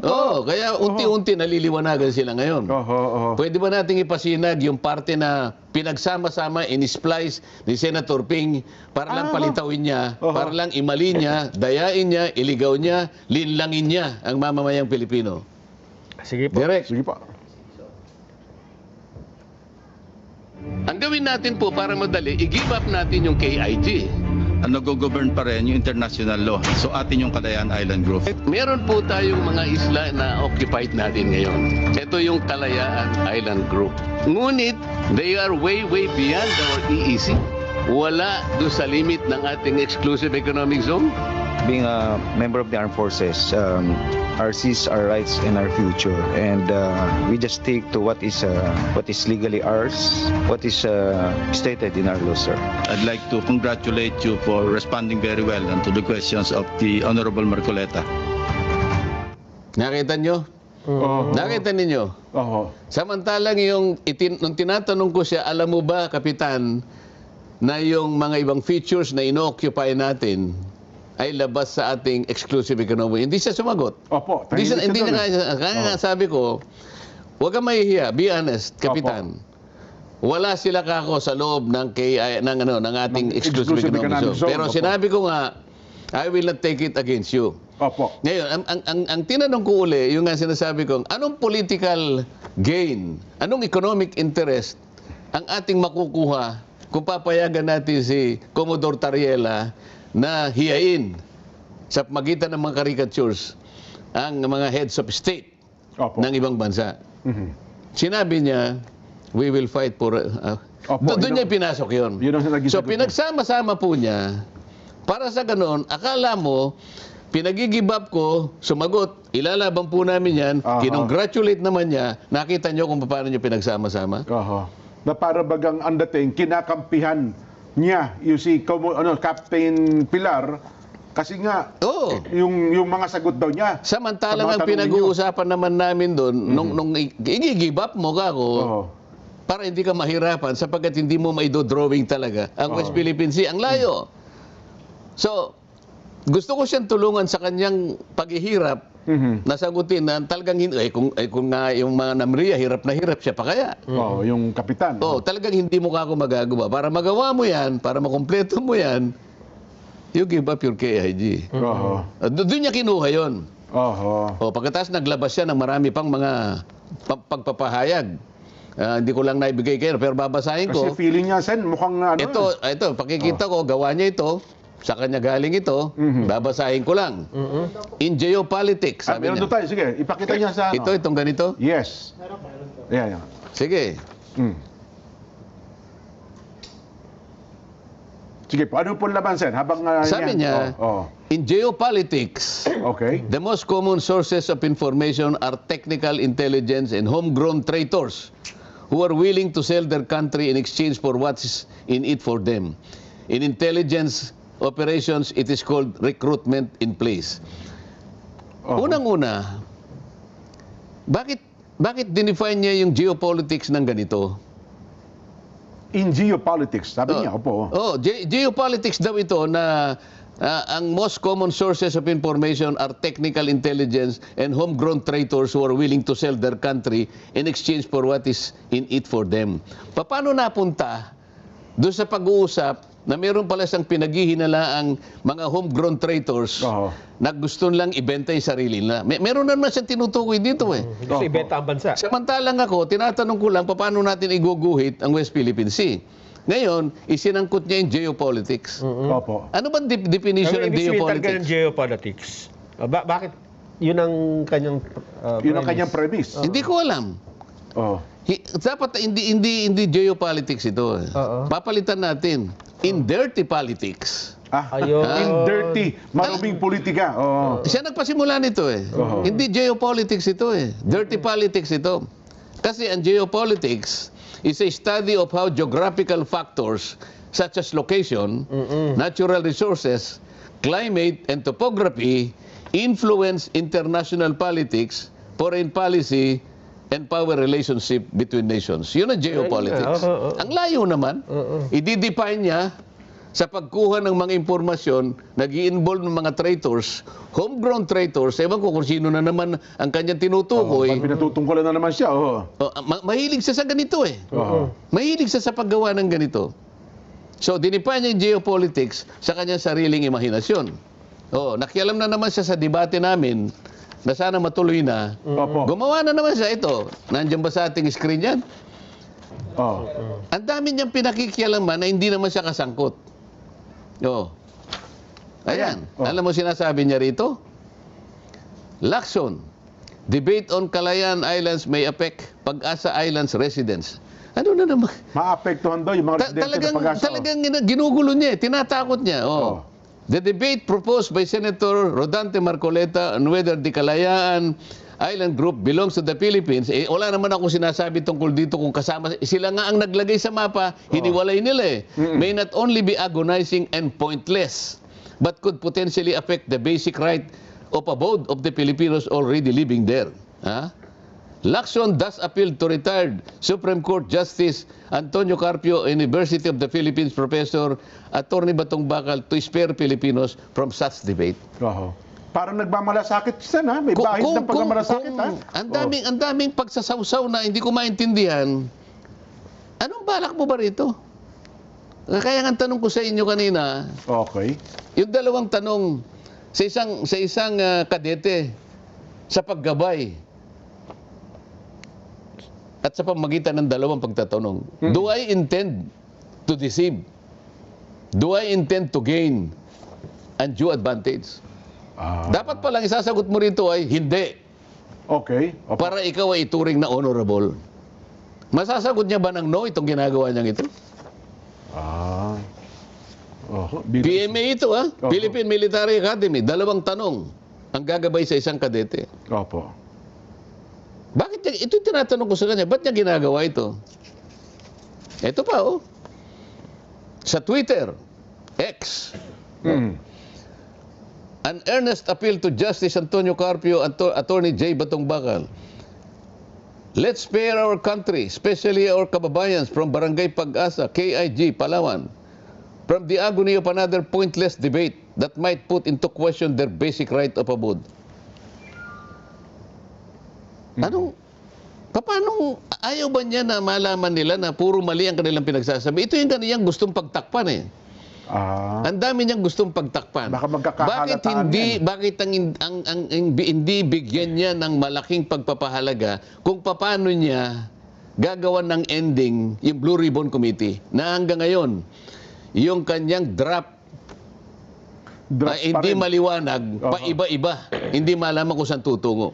Oo, kaya unti-unti naliliwanagan sila ngayon. Pwede ba nating ipasinag yung parte na pinagsama-sama, in-splice ni Senator Ping para lang palitawin niya, para lang imali niya, dayain niya, iligaw niya, linlangin niya ang mamamayang Pilipino? Sige po. Direct. Sige po. Ang gawin natin po para madali, i-give up natin yung KIG. Nag-govern pa rin yung international law. So atin yung Kalayaan Island Group. Meron po tayong mga isla na occupied natin ngayon. Ito yung Kalayaan Island Group. Ngunit, they are way beyond our EEZ. Wala doon sa limit ng ating exclusive economic zone. Being a member of the armed forces, our seas, our rights, and our future, and we just stick to what is legally ours, what is stated in our law, sir. I'd like to congratulate you for responding very well to the questions of the Honorable Marcoleta. Nakita nyo? Nakita ninyo? Samantalang nung tinatanong ko siya, alam mo ba, Kapitan, na yung mga ibang features na ino-occupy natin ay labas sa ating exclusive economy. Hindi siya sumagot. Opo. Hindi na nga sabi ko, huwag kang mahihiya, be honest, Kapitan. Wala sila kako sa loob ng ating exclusive economic zone. Pero sinabi ko nga, I will not take it against you. Opo. Ngayon, ang tinanong ko uli, yung nga sinasabi ko, anong political gain, anong economic interest ang ating makukuha kung papayagan natin si Commodore Tariela na hiyain sa magitan ng mga caricatures ang mga heads of state ng ibang bansa. Sinabi niya, we will fight for... doon niya pinasok yun. So pinagsama-sama po niya, para sa ganon, akala mo, pinagigibab ko, sumagot, ilalaban po namin yan, kinongratulate naman niya, nakita niyo kung paano niyo pinagsama-sama? Na para bagang ang dating, kinakampihan niya yung si Captain Pilar kasi nga yung mga sagot daw niya. Samantalang ang pinag-uusapan naman namin doon nung i-give up mo ka ako para hindi ka mahirapan sapagkat hindi mo maido-drawing talaga ang West Philippine Sea. Ang layo. So, gusto ko siyang tulungan sa kanyang paghihirap nasagutin na talagang kung nga yung mga Namria, hirap na hirap siya pa kaya. Yung kapitan. Talagang hindi mo ako magagawa. Para magawa mo yan, para makumpleto mo yan, you give up your KIG. Doon niya kinuha yun. Pagkatapos naglabas siya ng marami pang mga pagpapahayag. Hindi ko lang naibigay kayo, pero babasahin ko. Kasi feeling niya, Sen, mukhang Ito, pakikita ko, gawa niya ito. Sa kanya galing ito, babasahin ko lang. In geopolitics, sabi niya. Tayo, sige, ipakita niya sa... Itong ganito? Yes. Yan. Sige. Sige po, ano po laban, Sen? Habang sabi niya, in geopolitics, the most common sources of information are technical intelligence and homegrown traitors who are willing to sell their country in exchange for what's in it for them. In intelligence operations, it is called recruitment in place. Unang-una, bakit dinefine niya yung geopolitics ng ganito? In geopolitics, sabi niya, opo. Geopolitics daw ito na ang most common sources of information are technical intelligence and homegrown traitors who are willing to sell their country in exchange for what is in it for them. Paano napunta doon sa pag-uusap na meron pala siyang pinaghihinalaang mga homegrown traitors na gusto lang ibenta yung sarili nila. Meron naman siyang tinutukoy dito Gusto ibenta ang bansa. Samantalang ako, tinatanong ko lang paano natin iguguhit ang West Philippine Sea. Ngayon, isinangkot niya yung geopolitics. Ano ba definition ng geopolitics? Ng geopolitics. Bakit? Yun ang kanyang premise. Hindi ko alam. Dapat hindi geopolitics ito. Papalitan natin. In dirty politics. In dirty, maruming politika. Siya nagpasimula nito Hindi geopolitics ito Dirty politics ito. Kasi ang geopolitics is a study of how geographical factors such as location, natural resources, climate, and topography influence international politics, foreign policy, and power relationship between nations. Yun ang geopolitics. Ang layo naman. I-define niya sa pagkuha ng mga impormasyon, nag-i-involve ng mga traitors, homegrown traitors, ewan ko kung sino na naman ang kanyang tinutukoy. Pag pinatutungkulan na naman siya, Mahilig siya sa ganito eh. Oo. Mahilig siya sa paggawa ng ganito. So, dinipa niya yung geopolitics sa kanyang sariling imahinasyon. Nakialam na naman siya sa debate namin na sana matuloy na. Opo. Gumawa na naman siya ito. Nandiyan ba sa ating screen yan? Oh. Ang dami niyang pinakikialaman na hindi naman siya kasangkot. Ayan. Alam mo sinasabi niya rito? Lacson, debate on Calayan Islands may affect Pag-asa Islands residents. Ano na naman? Maapektuhan daw yung mga residente ng Pag-asa. Talagang ginugulo niya, tinatakot niya. The debate proposed by Senator Rodante Marcoleta on whether the Kalayaan Island Group belongs to the Philippines, wala naman ako sinasabi tungkol dito kung kasama. Sila nga ang naglagay sa mapa, hiniwalay nila may not only be agonizing and pointless, but could potentially affect the basic right of abode of the Filipinos already living there. Lacson thus appealed to retired Supreme Court Justice Antonio Carpio, University of the Philippines Professor, Attorney Batong Bakal, to spare Filipinos from such debate. Parang nagmamalasakit siya na. May bahid ng pagmamalasakit, ha? Ang daming pagsasawsaw na hindi ko maintindihan. Anong balak mo ba rito? Kaya nga tanong ko sa inyo kanina, Okay. yung dalawang tanong sa isang kadete sa paggabay at sa pamagitan ng dalawang pagtatanong. Do I intend to deceive? Do I intend to gain undue advantage? Dapat palang isasagot mo rito ay hindi. Okay. Para ikaw ay ituring na honorable. Masasagot niya ba ng no itong ginagawa niyang ito? PMA ito Philippine Military Academy, dalawang tanong ang gagabay sa isang kadete. Opo. Bakit niya, ito yung tinatanong ko sa kanya, ba't niya ginagawa ito? Ito pa sa Twitter, X, an earnest appeal to Justice Antonio Carpio and Attorney J. Batong Bakal. Let's spare our country, especially our kababayans from Barangay Pag-asa, KIG, Palawan, from the agony of another pointless debate that might put into question their basic right of abode. Paano ayaw ba niya na malaman nila na puro mali ang kanilang pinagsasabi? Ito yung kaniyang gustong pagtakpan Ang dami niyang gustong pagtakpan. Baka magkakahalataan Bakit hindi bigyan niya ng malaking pagpapahalaga kung paano niya gagawan ng ending yung Blue Ribbon Committee na hanggang ngayon yung kanyang draft hindi maliwanag, paiba-iba, hindi malaman kung saan tutungo.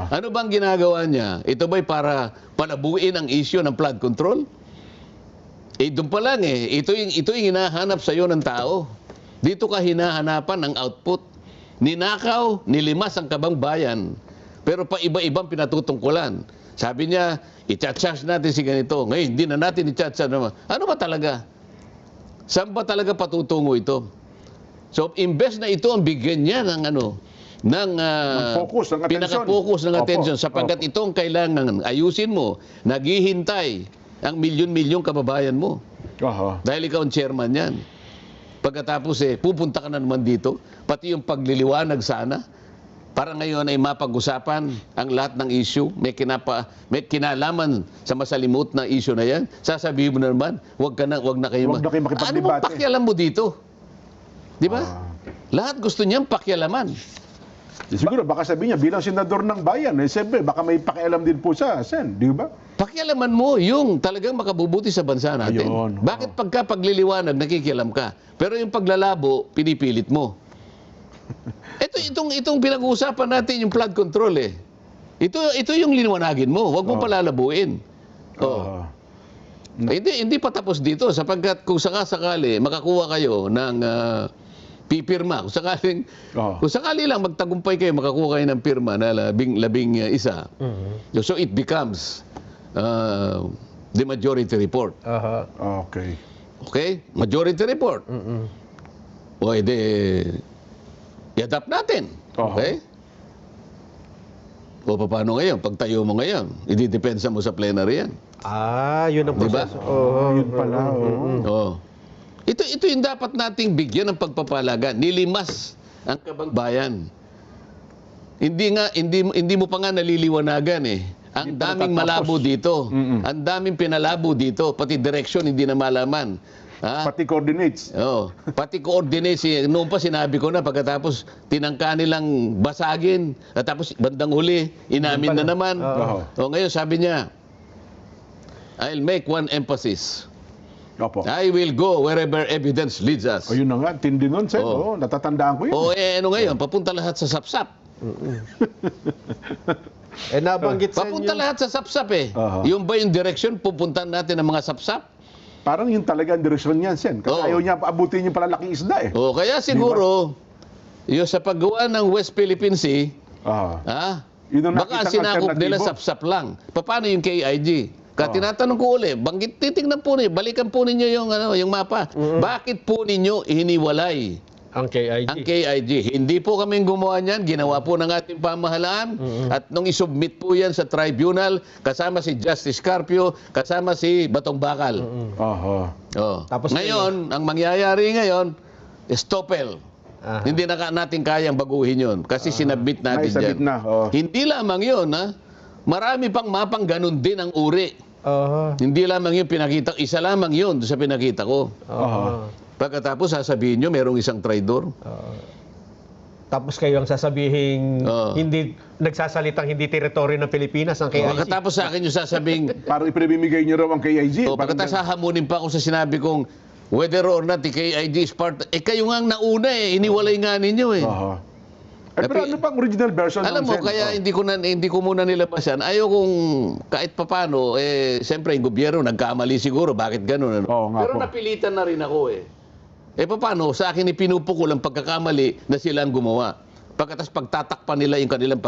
Ano bang ginagawa niya? Ito ba'y para palabuin ang issue ng flood control? Doon pa lang ito yung hinahanap sa iyo ng tao. Dito ka hinahanapan ng output. Ninakaw, nilimas ang kabang bayan. Pero pa iba-ibang pinatutungkulan. Sabi niya, i-charge natin si ganito. Ngayon, hindi na natin i-charge naman. Ano ba talaga? Saan ba talaga patutungo ito? So, imbes na ito ang bigyan niya ng focus, ng atensyon. Pinaka-focus ng atensyon sapagkat itong kailangan ayusin mo, naghihintay ang milyon-milyong kababayan mo. Dahil ikaw ang chairman yan. Pagkatapos pupunta ka na naman dito, pati yung pagliliwanag sana, para ngayon ay mapag-usapan ang lahat ng issue, may kinalaman sa masalimut na issue na yan, sasabihin mo na naman, wag na kayo makipaglibate. Ano bang pakialam mo dito? Di ba? Lahat gusto niyang pakialaman. Siguro, baka sabihin niya, bilang senador ng bayan, siyempre, baka may pakialam din po siya, Sen, di ba? Pakialaman mo yung talagang makabubuti sa bansa natin. Ayun. Bakit pagka pagliliwanag, nakikialam ka? Pero yung paglalabo, pinipilit mo. Itong pinag-uusapan natin yung flood control Ito yung liwanagin mo. Huwag mo palalabuin. Hindi pa tapos dito sapagkat kung sakali makakuha kayo ng pipirma, kung sakali lang magtagumpay kayo, makakuha kayo ng pirma na labing isa. So it becomes the majority report. Okay. Okay? Majority report. O i-adapt natin. Okay? O paano ngayon? Pagtayo mo ngayon, i-depensa mo sa plenary yan. Yun ang proseso. Yun pala. Ito yung dapat nating bigyan ng pagpapalaga. Nilimas ang kababayan. Hindi mo pa nga naliliwanagan eh. Ang Hindi pa daming natatapos. malabo dito. Ang daming pinalabo dito. Pati direksyon hindi na malaman. Ha? Pati coordinates. Oh, pati coordinates. Noon pa sinabi ko na pagkatapos tinangka nilang basagin. At tapos bandang huli, inamin na naman. O ngayon sabi niya, I'll make one emphasis. Opo. I will go wherever evidence leads us. O yun na nga, tindi nun, Sen. Oo. Natatandaan ko yun. O ano ngayon, papunta lahat sa sapsap. Nabanggit sa Papunta inyo. lahat sa sapsap eh. Aha. Yung ba yung direksyon, pupuntahan natin ang mga sapsap? Parang yun talaga ang direksyon niyan, Sen. Kasi Oo. ayaw niya paabutin yung palalaking isda eh. O kaya siguro, yung sa paggawa ng West Philippine Sea, Yun ang baka nakitang sinakop nila alternatibo. sapsap lang. Paano yung KIG? Kaya tinatanong ko uli, titignan po ninyo, balikan po ninyo yung mapa. Bakit po ninyo hiniwalay Ang KIG. ang KIG? Hindi po kami gumawa niyan, ginawa po ng ating pamahalaan. At nung isubmit po yan sa tribunal, kasama si Justice Carpio, kasama si Batong Bakal. Aha. Oh. Tapos Ngayon, ang mangyayari ngayon, stopel. Hindi na natin kayang baguhin yun kasi sinabit natin Naisabit dyan. na, oh. Hindi lamang yun, ha? Marami pang mapang ganun din ang uri. Hindi lamang yun pinakita, isa lamang yun doon sa pinakita ko. Pagkatapos sasabihin nyo, merong isang traidor. Tapos kayo ang sasabihin hindi nagsasalitang hindi teritoryo ng Pilipinas ang KIG. Pagkatapos sa akin yung sasabing, Parang ipinamimigay niyo raw ang KIG. pagkatapos hahamunin pa ako sa sinabi kong, whether or not the KIG is part, kayo nga ang nauna eh, iniwalay nga ninyo eh. Aha. Pero ano pang original version? Alam mo, Sen? kaya hindi ko muna nilabas yan. Ayaw kung kahit papano, siyempre yung gobyerno nagkamali siguro. Bakit ganun? Ano? Oo nga Pero po. napilitan na rin ako eh. Paano? Sa akin ipinupukol ang pagkakamali na sila ang gumawa. Pagkatapos pagtatakpan nila yung kanilang